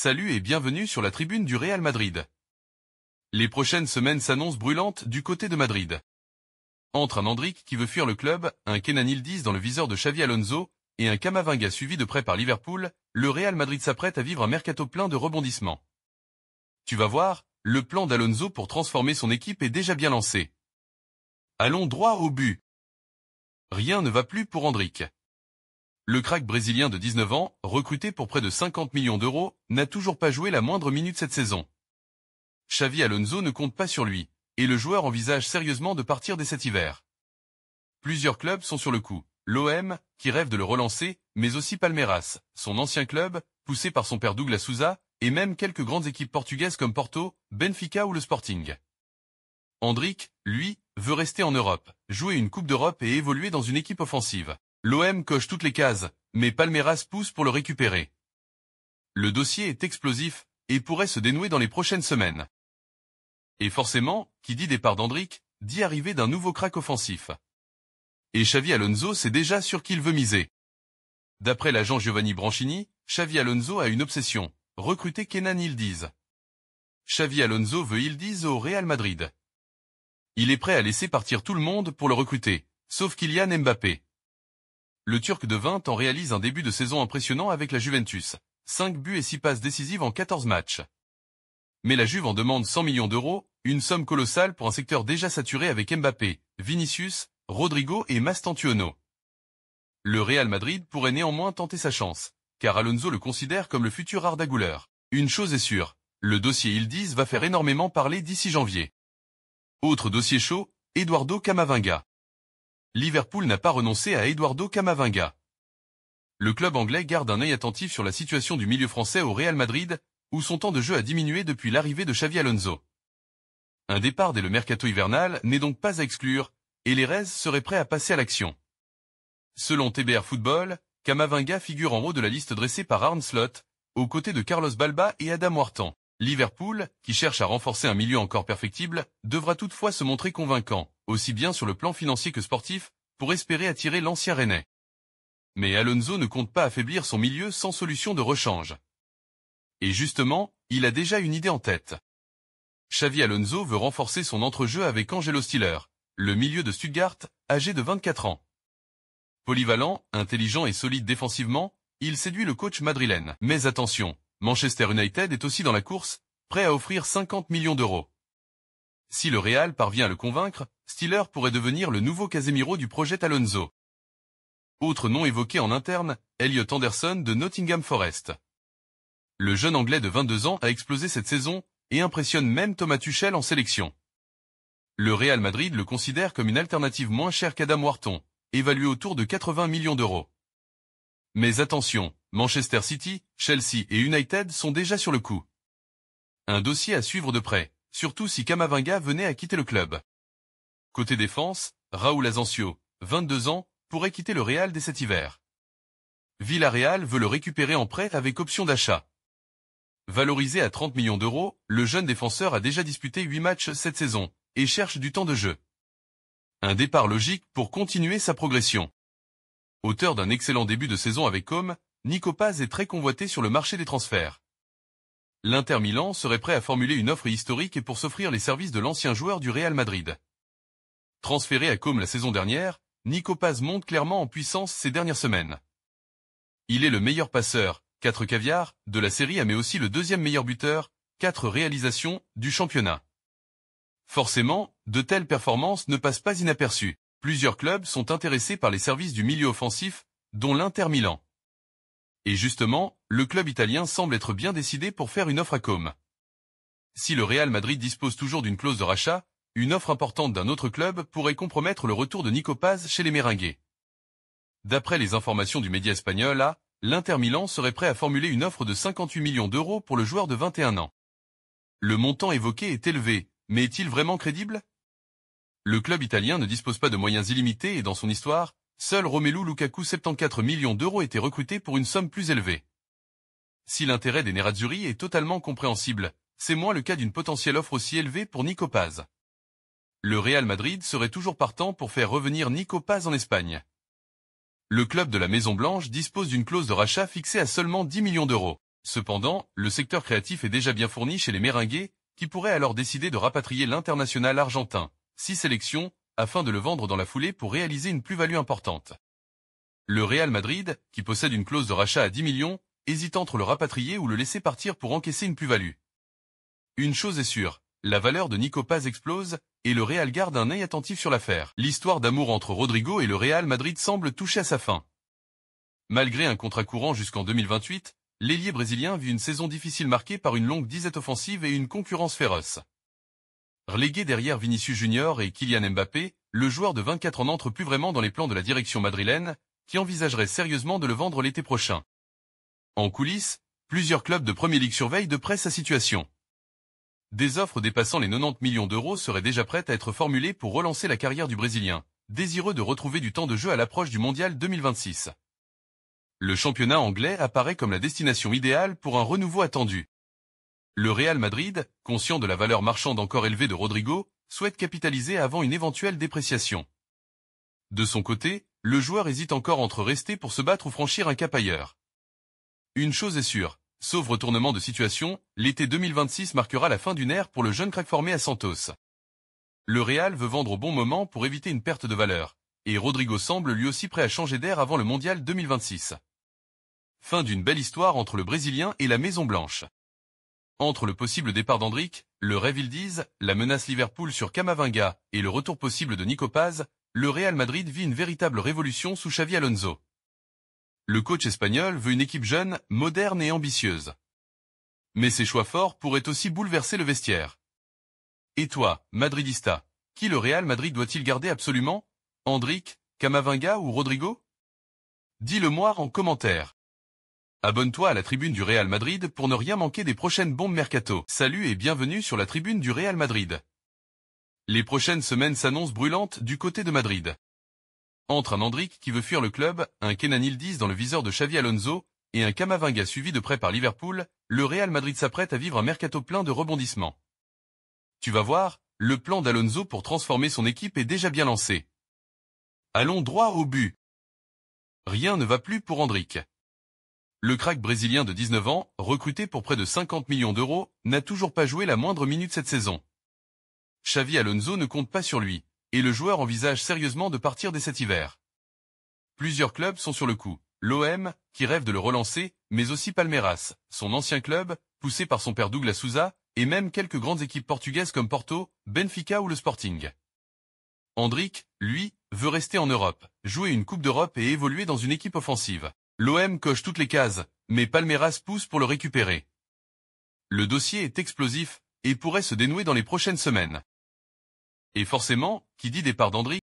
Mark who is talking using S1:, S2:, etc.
S1: Salut et bienvenue sur la tribune du Real Madrid. Les prochaines semaines s'annoncent brûlantes du côté de Madrid. Entre un Endrick qui veut fuir le club, un Kenan Yıldız dans le viseur de Xavi Alonso, et un Camavinga suivi de près par Liverpool, le Real Madrid s'apprête à vivre un mercato plein de rebondissements. Tu vas voir, le plan d'Alonso pour transformer son équipe est déjà bien lancé. Allons droit au but. Rien ne va plus pour Endrick. Le crack brésilien de 19 ans, recruté pour près de 50 millions d'euros, n'a toujours pas joué la moindre minute cette saison. Xavi Alonso ne compte pas sur lui, et le joueur envisage sérieusement de partir dès cet hiver. Plusieurs clubs sont sur le coup. L'OM, qui rêve de le relancer, mais aussi Palmeiras, son ancien club, poussé par son père Douglas Sousa, et même quelques grandes équipes portugaises comme Porto, Benfica ou le Sporting. Endrick, lui, veut rester en Europe, jouer une Coupe d'Europe et évoluer dans une équipe offensive. L'OM coche toutes les cases, mais Palmeiras pousse pour le récupérer. Le dossier est explosif, et pourrait se dénouer dans les prochaines semaines. Et forcément, qui dit départ d'Endrick, dit arrivée d'un nouveau crack offensif. Et Xavi Alonso sait déjà sur qui il veut miser. D'après l'agent Giovanni Branchini, Xavi Alonso a une obsession, recruter Kenan Yıldız. Xavi Alonso veut Yıldız au Real Madrid. Il est prêt à laisser partir tout le monde pour le recruter, sauf Kylian Mbappé. Le Turc de 20 ans réalise un début de saison impressionnant avec la Juventus. 5 buts et 6 passes décisives en 14 matchs. Mais la Juve en demande 100 millions d'euros, une somme colossale pour un secteur déjà saturé avec Mbappé, Vinicius, Rodrigo et Mastantuono. Le Real Madrid pourrait néanmoins tenter sa chance, car Alonso le considère comme le futur Arda Güler. Une chose est sûre, le dossier Yıldız va faire énormément parler d'ici janvier. Autre dossier chaud, Eduardo Camavinga. Liverpool n'a pas renoncé à Eduardo Camavinga. Le club anglais garde un œil attentif sur la situation du milieu français au Real Madrid, où son temps de jeu a diminué depuis l'arrivée de Xavi Alonso. Un départ dès le mercato hivernal n'est donc pas à exclure, et les Reds seraient prêts à passer à l'action. Selon TBR Football, Camavinga figure en haut de la liste dressée par Arne Slot, aux côtés de Carlos Balba et Adam Wharton. Liverpool, qui cherche à renforcer un milieu encore perfectible, devra toutefois se montrer convaincant, aussi bien sur le plan financier que sportif, pour espérer attirer l'ancien Rennais. Mais Alonso ne compte pas affaiblir son milieu sans solution de rechange. Et justement, il a déjà une idée en tête. Xavi Alonso veut renforcer son entrejeu avec Angelo Stiller, le milieu de Stuttgart, âgé de 24 ans. Polyvalent, intelligent et solide défensivement, il séduit le coach madrilène. Mais attention, Manchester United est aussi dans la course, prêt à offrir 50 millions d'euros. Si le Real parvient à le convaincre, Stiller pourrait devenir le nouveau Casemiro du projet Alonso. Autre nom évoqué en interne, Elliot Anderson de Nottingham Forest. Le jeune Anglais de 22 ans a explosé cette saison, et impressionne même Thomas Tuchel en sélection. Le Real Madrid le considère comme une alternative moins chère qu'Adam Wharton, évalué autour de 80 millions d'euros. Mais attention, Manchester City, Chelsea et United sont déjà sur le coup. Un dossier à suivre de près, surtout si Camavinga venait à quitter le club. Côté défense, Raúl Asensio, 22 ans, pourrait quitter le Real dès cet hiver. Villarreal veut le récupérer en prêt avec option d'achat. Valorisé à 30 millions d'euros, le jeune défenseur a déjà disputé 8 matchs cette saison, et cherche du temps de jeu. Un départ logique pour continuer sa progression. Auteur d'un excellent début de saison avec Com, Nico Paz est très convoité sur le marché des transferts. L'Inter Milan serait prêt à formuler une offre historique et pour s'offrir les services de l'ancien joueur du Real Madrid. Transféré à Com la saison dernière, Nico Paz monte clairement en puissance ces dernières semaines. Il est le meilleur passeur, 4 caviars, de la Serie A mais aussi le deuxième meilleur buteur, 4 réalisations, du championnat. Forcément, de telles performances ne passent pas inaperçues. Plusieurs clubs sont intéressés par les services du milieu offensif, dont l'Inter Milan. Et justement, le club italien semble être bien décidé pour faire une offre à Com. Si le Real Madrid dispose toujours d'une clause de rachat, une offre importante d'un autre club pourrait compromettre le retour de Nico Paz chez les Merengues. D'après les informations du média espagnol, l'Inter Milan serait prêt à formuler une offre de 58 millions d'euros pour le joueur de 21 ans. Le montant évoqué est élevé, mais est-il vraiment crédible ? Le club italien ne dispose pas de moyens illimités et dans son histoire, seul Romelu Lukaku 74 millions d'euros était recruté pour une somme plus élevée. Si l'intérêt des Nerazzurri est totalement compréhensible, c'est moins le cas d'une potentielle offre aussi élevée pour Nico Paz. Le Real Madrid serait toujours partant pour faire revenir Nico Paz en Espagne. Le club de la Maison Blanche dispose d'une clause de rachat fixée à seulement 10 millions d'euros. Cependant, le secteur créatif est déjà bien fourni chez les Merengues, qui pourraient alors décider de rapatrier l'international argentin, 6 sélections, afin de le vendre dans la foulée pour réaliser une plus-value importante. Le Real Madrid, qui possède une clause de rachat à 10 millions, hésite entre le rapatrier ou le laisser partir pour encaisser une plus-value. Une chose est sûre, la valeur de Nico Paz explose, et le Real garde un œil attentif sur l'affaire. L'histoire d'amour entre Rodrigo et le Real Madrid semble toucher à sa fin. Malgré un contrat courant jusqu'en 2028, l'ailier brésilien vit une saison difficile marquée par une longue disette offensive et une concurrence féroce. Relégué derrière Vinicius Junior et Kylian Mbappé, le joueur de 24 ans n'entre plus vraiment dans les plans de la direction madrilène, qui envisagerait sérieusement de le vendre l'été prochain. En coulisses, plusieurs clubs de Premier League surveillent de près sa situation. Des offres dépassant les 90 millions d'euros seraient déjà prêtes à être formulées pour relancer la carrière du Brésilien, désireux de retrouver du temps de jeu à l'approche du Mondial 2026. Le championnat anglais apparaît comme la destination idéale pour un renouveau attendu. Le Real Madrid, conscient de la valeur marchande encore élevée de Rodrigo, souhaite capitaliser avant une éventuelle dépréciation. De son côté, le joueur hésite encore entre rester pour se battre ou franchir un cap ailleurs. Une chose est sûre, sauf retournement de situation, l'été 2026 marquera la fin d'une ère pour le jeune crack formé à Santos. Le Real veut vendre au bon moment pour éviter une perte de valeur, et Rodrigo semble lui aussi prêt à changer d'air avant le Mondial 2026. Fin d'une belle histoire entre le Brésilien et la Maison Blanche. Entre le possible départ d'Endrick, le rêve Yildiz, la menace Liverpool sur Camavinga et le retour possible de Nico Paz, le Real Madrid vit une véritable révolution sous Xavi Alonso. Le coach espagnol veut une équipe jeune, moderne et ambitieuse. Mais ses choix forts pourraient aussi bouleverser le vestiaire. Et toi, Madridista, qui le Real Madrid doit-il garder absolument? Endrick, Camavinga ou Rodrigo? Dis-le-moi en commentaire. Abonne-toi à la tribune du Real Madrid pour ne rien manquer des prochaines bombes mercato. Salut et bienvenue sur la tribune du Real Madrid. Les prochaines semaines s'annoncent brûlantes du côté de Madrid. Entre un Endrick qui veut fuir le club, un Kenan Yildiz dans le viseur de Xavi Alonso, et un Camavinga suivi de près par Liverpool, le Real Madrid s'apprête à vivre un mercato plein de rebondissements. Tu vas voir, le plan d'Alonso pour transformer son équipe est déjà bien lancé. Allons droit au but. Rien ne va plus pour Endrick. Le crack brésilien de 19 ans, recruté pour près de 50 millions d'euros, n'a toujours pas joué la moindre minute cette saison. Xavi Alonso ne compte pas sur lui, et le joueur envisage sérieusement de partir dès cet hiver. Plusieurs clubs sont sur le coup, l'OM, qui rêve de le relancer, mais aussi Palmeiras, son ancien club, poussé par son père Douglas Sousa, et même quelques grandes équipes portugaises comme Porto, Benfica ou le Sporting. Endrick, lui, veut rester en Europe, jouer une Coupe d'Europe et évoluer dans une équipe offensive. L'OM coche toutes les cases, mais Palmeiras pousse pour le récupérer. Le dossier est explosif, et pourrait se dénouer dans les prochaines semaines. Et forcément, qui dit départ d'Endrick,